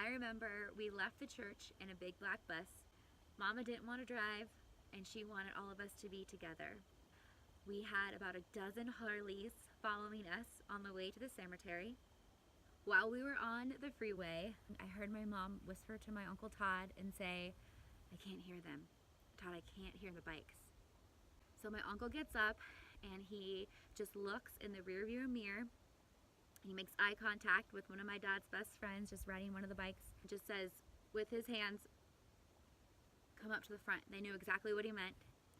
I remember we left the church in a big black bus. Mama didn't want to drive, and she wanted all of us to be together. We had about a dozen Harleys following us on the way to the cemetery. While we were on the freeway, I heard my mom whisper to my Uncle Todd and say, "I can't hear them. Todd, I can't hear the bikes." So my uncle gets up and he just looks in the rearview mirror. He makes eye contact with one of my dad's best friends just riding one of the bikes. Just says with his hands, "Come up to the front." They knew exactly what he meant.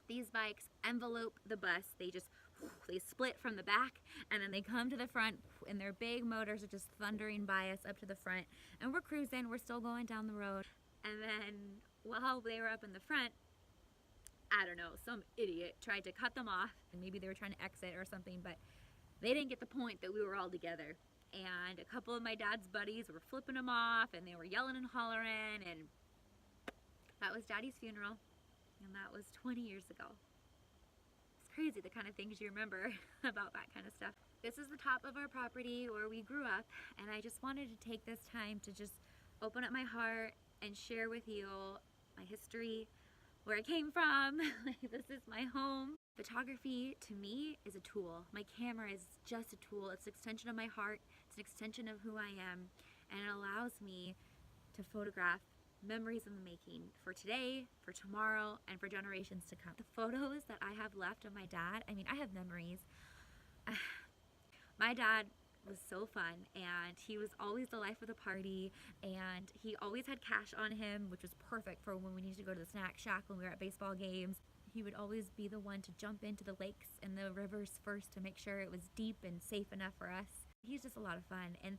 These bikes envelope the bus. They split from the back and then they come to the front and their big motors are just thundering by us up to the front. And we're cruising, we're still going down the road. And then while they were up in the front, I don't know, some idiot tried to cut them off, and maybe they were trying to exit or something, but they didn't get the point that we were all together. And a couple of my dad's buddies were flipping them off and they were yelling and hollering, and that was Daddy's funeral, and that was 20 years ago. It's crazy the kind of things you remember about that kind of stuff. This is the top of our property where we grew up, and I just wanted to take this time to just open up my heart and share with you my history, where I came from. This is my home. Photography to me is a tool. My camera is just a tool. It's an extension of my heart. It's an extension of who I am, and it allows me to photograph memories in the making for today, for tomorrow, and for generations to come. The photos that I have left of my dad, I mean, I have memories. My dad was so fun, and he was always the life of the party, and he always had cash on him, which was perfect for when we needed to go to the snack shack when we were at baseball games. He would always be the one to jump into the lakes and the rivers first to make sure it was deep and safe enough for us. He's just a lot of fun, and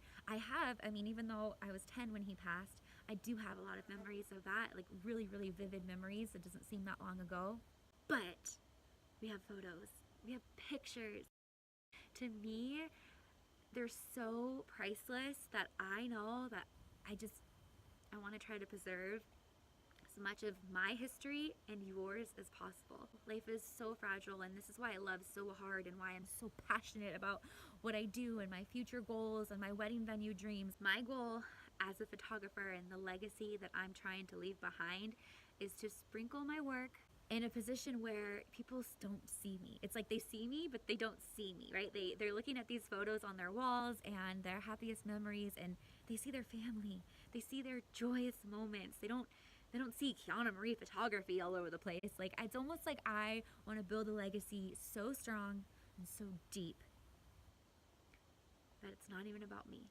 even though I was 10 when he passed, I do have a lot of memories of that, like really, really vivid memories. It doesn't seem that long ago, but we have photos, we have pictures. To me, they're so priceless that I know that I want to try to preserve as much of my history and yours as possible. Life is so fragile, and this is why I love so hard and why I'm so passionate about what I do and my future goals and my wedding venue dreams. My goal as a photographer and the legacy that I'm trying to leave behind is to sprinkle my work in a position where people don't see me. It's like they see me, but they don't see me, right? They're looking at these photos on their walls and their happiest memories, and they see their family. They see their joyous moments. They don't see Quianna Marie photography all over the place. Like, it's almost like I want to build a legacy so strong and so deep that it's not even about me.